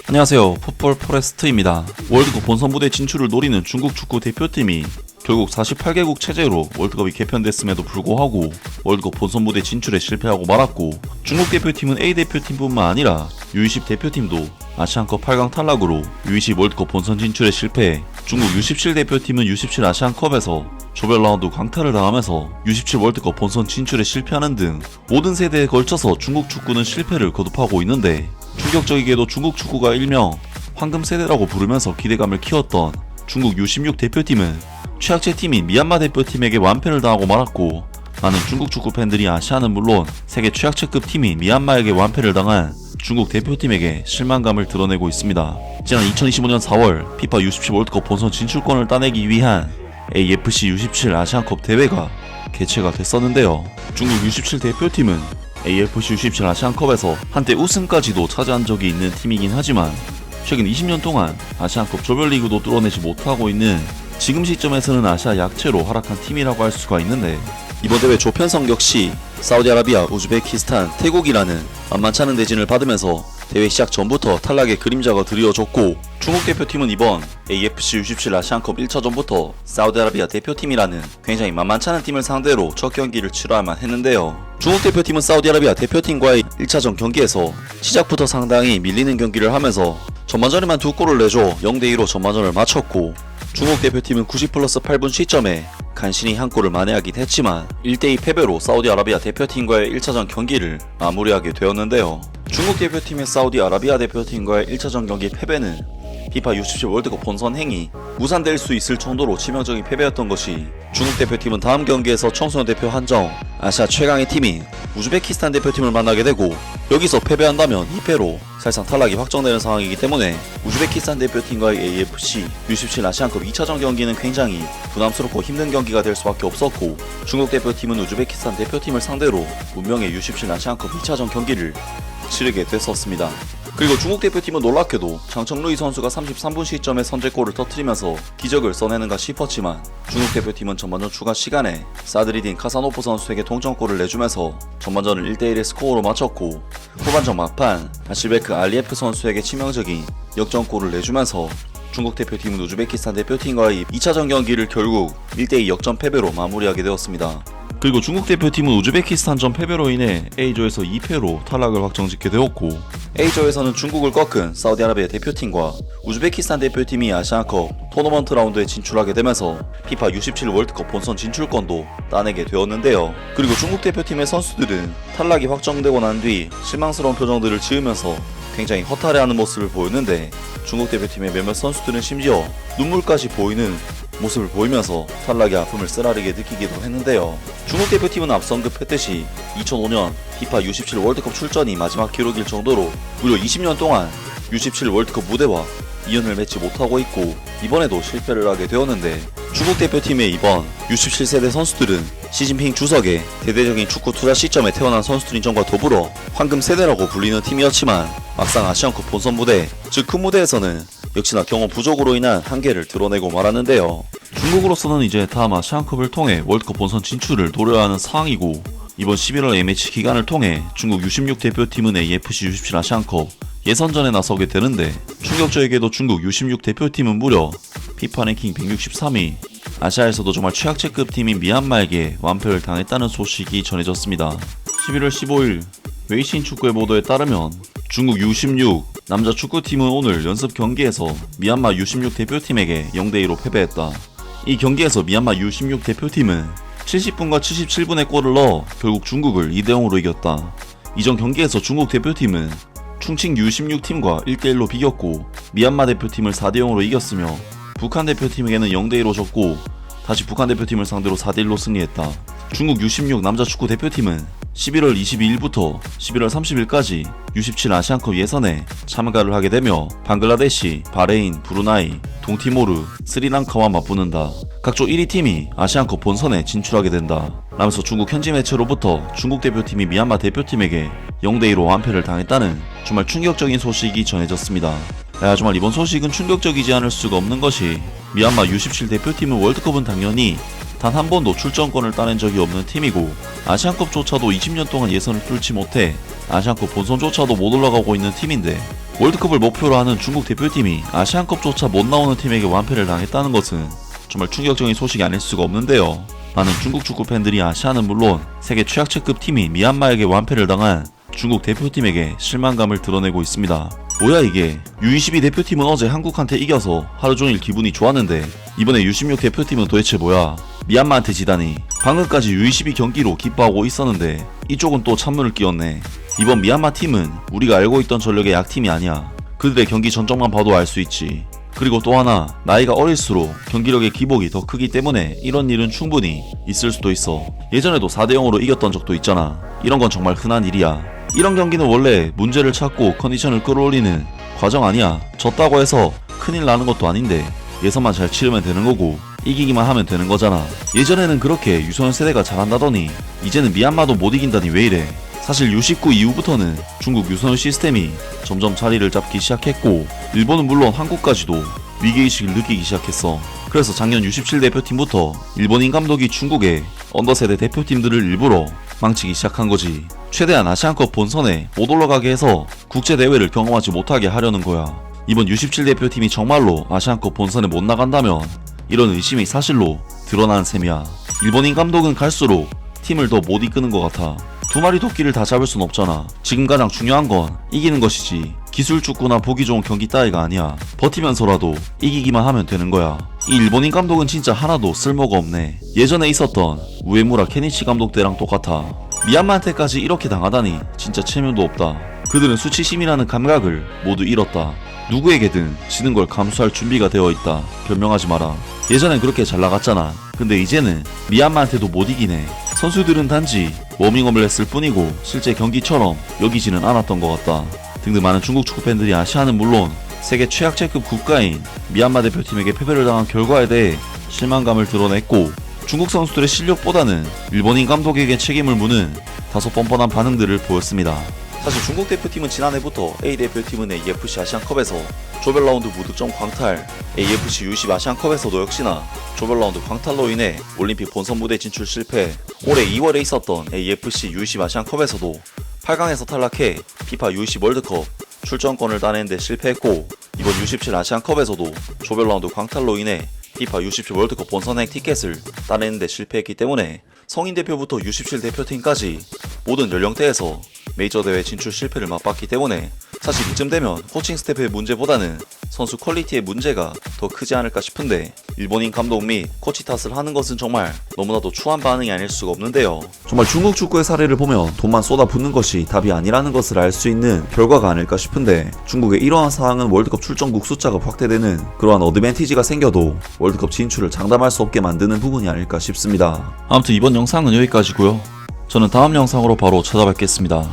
안녕하세요. 풋볼 포레스트입니다. 월드컵 본선 무대 진출을 노리는 중국 축구 대표팀이 결국 48개국 체제로 월드컵이 개편됐음에도 불구하고 월드컵 본선 무대 진출에 실패하고 말았고, 중국 대표팀은 A 대표팀뿐만 아니라 U20 대표팀도 아시안컵 8강 탈락으로 U20 월드컵 본선 진출에 실패해 중국 U17 대표팀은 U17 아시안컵에서 조별 라운드 강탈을 당하면서 U17 월드컵 본선 진출에 실패하는 등 모든 세대에 걸쳐서 중국 축구는 실패를 거듭하고 있는데, 충격적이게도 중국 축구가 일명 황금세대라고 부르면서 기대감을 키웠던 중국 U16 대표팀은 최약체 팀인 미얀마 대표팀에게 완패를 당하고 말았고, 많은 중국 축구 팬들이 아시아는 물론 세계 최약체급 팀인 미얀마에게 완패를 당한 중국 대표팀에게 실망감을 드러내고 있습니다. 지난 2025년 4월 FIFA U17 월드컵 본선 진출권을 따내기 위한 AFC U17 아시안컵 대회가 개최가 됐었는데요. 중국 U17 대표팀은 AFC U17 아시안컵에서 한때 우승까지도 차지한 적이 있는 팀이긴 하지만, 최근 20년 동안 아시안컵 조별리그도 뚫어내지 못하고 있는 지금 시점에서는 아시아 약체로 활약한 팀이라고 할 수가 있는데, 이번 대회 조편성 역시 사우디아라비아, 우즈베키스탄, 태국이라는 만만치 않은 대진을 받으면서 대회 시작 전부터 탈락의 그림자가 드리워졌고, 중국 대표팀은 이번 AFC U17 아시안컵 1차전부터 사우디아라비아 대표팀이라는 굉장히 만만치 않은 팀을 상대로 첫 경기를 치러야만 했는데요. 중국 대표팀은 사우디아라비아 대표팀과의 1차전 경기에서 시작부터 상당히 밀리는 경기를 하면서 전반전에만 2골을 내줘 0대2로 전반전을 마쳤고, 중국 대표팀은 90+8분 시점에 간신히 한 골을 만회하긴 했지만 1대2 패배로 사우디아라비아 대표팀과의 1차전 경기를 마무리하게 되었는데요. 중국 대표팀의 사우디아라비아 대표팀과의 1차전 경기 패배는 FIFA U17 월드컵 본선 행이 무산될 수 있을 정도로 치명적인 패배였던 것이, 중국 대표팀은 다음 경기에서 청소년 대표 한정 아시아 최강의 팀인 우즈베키스탄 대표팀을 만나게 되고, 여기서 패배한다면 2패로 사실상 탈락이 확정되는 상황이기 때문에 우즈베키스탄 대표팀과의 AFC U17 아시안컵 2차전 경기는 굉장히 부담스럽고 힘든 경기가 될 수밖에 없었고, 중국 대표팀은 우즈베키스탄 대표팀을 상대로 운명의 U17 아시안컵 2차전 경기를 치르게 됐었습니다. 그리고 중국 대표팀은 놀랍게도 장청루이 선수가 33분 시점에 선제골을 터뜨리면서 기적을 써내는가 싶었지만, 중국 대표팀은 전반전 추가 시간에 사드리딘 카사노프 선수에게 동점골을 내주면서 전반전을 1대1의 스코어로 마쳤고, 후반전 막판 바실베크 알리에프 선수에게 치명적인 역전골을 내주면서 중국 대표팀은 우즈베키스탄 대표팀과의 2차전 경기를 결국 1대2 역전 패배로 마무리하게 되었습니다. 그리고 중국 대표팀은 우즈베키스탄전 패배로 인해 A조에서 2패로 탈락을 확정짓게 되었고, A조에서는 중국을 꺾은 사우디아라비아 대표팀과 우즈베키스탄 대표팀이 아시안컵 토너먼트 라운드에 진출하게 되면서 FIFA U17 월드컵 본선 진출권도 따내게 되었는데요. 그리고 중국 대표팀의 선수들은 탈락이 확정되고 난 뒤 실망스러운 표정들을 지으면서 굉장히 허탈해하는 모습을 보였는데, 중국 대표팀의 몇몇 선수들은 심지어 눈물까지 보이는 모습을 보이면서 탈락의 아픔을 쓰라리게 느끼기도 했는데요. 중국 대표팀은 앞서 언급했듯이 2005년 FIFA U17 월드컵 출전이 마지막 기록일 정도로 무려 20년 동안 U17 월드컵 무대와 이연을 맺지 못하고 있고, 이번에도 실패를 하게 되었는데, 중국 대표팀의 이번 U17 세대 선수들은 시진핑 주석의 대대적인 축구 투자 시점에 태어난 선수들인 점과 더불어 황금 세대라고 불리는 팀이었지만, 막상 아시안컵 본선 무대, 즉 큰 무대에서는 역시나 경험 부족으로 인한 한계를 드러내고 말았는데요. 중국으로서는 이제 다음 아시안컵을 통해 월드컵 본선 진출을 노려야 하는 상황이고, 이번 11월 A매치 기간을 통해 중국 U16 대표팀은 AFC U17 아시안컵 예선전에 나서게 되는데, 충격적이게도 중국 U16 대표팀은 무려 FIFA 랭킹 163위, 아시아에서도 정말 최약체급 팀인 미얀마에게 완패를 당했다는 소식이 전해졌습니다. 11월 15일 웨이신 축구의 보도에 따르면 중국 U16 남자 축구팀은 오늘 연습 경기에서 미얀마 U16 대표팀에게 0대2로 패배했다. 이 경기에서 미얀마 U16 대표팀은 70분과 77분에 골을 넣어 결국 중국을 2대0으로 이겼다. 이전 경기에서 중국 대표팀은 충칭 U16 팀과 1대1로 비겼고, 미얀마 대표팀을 4대0으로 이겼으며 북한 대표팀에게는 0대2로 졌고, 다시 북한 대표팀을 상대로 4대1로 승리했다. 중국 U16 남자 축구 대표팀은 11월 22일부터 11월 30일까지 U17 아시안컵 예선에 참가를 하게 되며 방글라데시, 바레인, 브루나이, 동티모르, 스리랑카와 맞붙는다. 각조 1위 팀이 아시안컵 본선에 진출하게 된다 라면서 중국 현지 매체로부터 중국 대표팀이 미얀마 대표팀에게 0대2로 완패를 당했다는 정말 충격적인 소식이 전해졌습니다. 정말 이번 소식은 충격적이지 않을 수가 없는 것이, 미얀마 U17 대표팀은 월드컵은 당연히 단 한 번도 출전권을 따낸 적이 없는 팀이고, 아시안컵조차도 20년 동안 예선을 뚫지 못해 아시안컵 본선조차도 못 올라가고 있는 팀인데, 월드컵을 목표로 하는 중국 대표팀이 아시안컵조차 못 나오는 팀에게 완패를 당했다는 것은 정말 충격적인 소식이 아닐 수가 없는데요. 많은 중국 축구 팬들이 아시아는 물론 세계 최약체급 팀인 미얀마에게 완패를 당한 중국 대표팀에게 실망감을 드러내고 있습니다. 뭐야 이게, U22 대표팀은 어제 한국한테 이겨서 하루종일 기분이 좋았는데 이번에 U16 대표팀은 도대체 뭐야. 미얀마한테 지다니. 방금까지 U22 경기로 기뻐하고 있었는데 이쪽은 또 찬물을 끼얹네. 이번 미얀마 팀은 우리가 알고 있던 전력의 약팀이 아니야. 그들의 경기 전적만 봐도 알 수 있지. 그리고 또 하나, 나이가 어릴수록 경기력의 기복이 더 크기 때문에 이런 일은 충분히 있을 수도 있어. 예전에도 4대0으로 이겼던 적도 있잖아. 이런 건 정말 흔한 일이야. 이런 경기는 원래 문제를 찾고 컨디션을 끌어올리는 과정 아니야. 졌다고 해서 큰일 나는 것도 아닌데 예선만 잘 치르면 되는 거고 이기기만 하면 되는 거잖아. 예전에는 그렇게 유소년 세대가 잘한다더니 이제는 미얀마도 못 이긴다니 왜 이래. 사실 U19 이후부터는 중국 유소년 시스템이 점점 자리를 잡기 시작했고 일본은 물론 한국까지도 위기의식을 느끼기 시작했어. 그래서 작년 U17 대표팀부터 일본인 감독이 중국의 언더세대 대표팀들을 일부러 망치기 시작한 거지. 최대한 아시안컵 본선에 못 올라가게 해서 국제대회를 경험하지 못하게 하려는 거야. 이번 U17 대표팀이 정말로 아시안컵 본선에 못 나간다면 이런 의심이 사실로 드러나는 셈이야. 일본인 감독은 갈수록 팀을 더 못 이끄는 것 같아. 두 마리 토끼를 다 잡을 순 없잖아. 지금 가장 중요한 건 이기는 것이지 기술 축구나 보기 좋은 경기 따위가 아니야. 버티면서라도 이기기만 하면 되는 거야. 이 일본인 감독은 진짜 하나도 쓸모가 없네. 예전에 있었던 우에무라 케니치 감독 때랑 똑같아. 미얀마한테까지 이렇게 당하다니 진짜 체면도 없다. 그들은 수치심이라는 감각을 모두 잃었다. 누구에게든 지는 걸 감수할 준비가 되어 있다. 변명하지 마라. 예전엔 그렇게 잘 나갔잖아. 근데 이제는 미얀마한테도 못 이기네. 선수들은 단지 워밍업을 했을 뿐이고 실제 경기처럼 여기지는 않았던 것 같다. 등등 많은 중국 축구 팬들이 아시아는 물론 세계 최약체급 국가인 미얀마 대표팀에게 패배를 당한 결과에 대해 실망감을 드러냈고 중국 선수들의 실력보다는 일본인 감독에게 책임을 묻는 다소 뻔뻔한 반응들을 보였습니다. 사실 중국 대표팀은 지난해부터 A 대표팀은 AFC 아시안컵에서 조별 라운드 무득점 광탈, AFC U20 아시안컵에서도 역시나 조별 라운드 광탈로 인해 올림픽 본선 무대 진출 실패, 올해 2월에 있었던 AFC U20 아시안컵에서도 8강에서 탈락해 피파 U20 월드컵 출전권을 따내는 데 실패했고 이번 U17 아시안컵에서도 조별 라운드 광탈로 인해 피파 U17 월드컵 본선행 티켓을 따내는 데 실패했기 때문에 성인 대표부터 U17 대표팀까지 모든 연령대에서 메이저 대회 진출 실패를 맛봤기 때문에 사실 이쯤 되면 코칭 스태프의 문제보다는 선수 퀄리티의 문제가 더 크지 않을까 싶은데 일본인 감독 및 코치 탓을 하는 것은 정말 너무나도 추한 반응이 아닐 수가 없는데요. 정말 중국 축구의 사례를 보면 돈만 쏟아붓는 것이 답이 아니라는 것을 알 수 있는 결과가 아닐까 싶은데 중국의 이러한 사항은 월드컵 출전국 숫자가 확대되는 그러한 어드밴티지가 생겨도 월드컵 진출을 장담할 수 없게 만드는 부분이 아닐까 싶습니다. 아무튼 이번 영상은 여기까지고요. 저는 다음 영상으로 바로 찾아뵙겠습니다.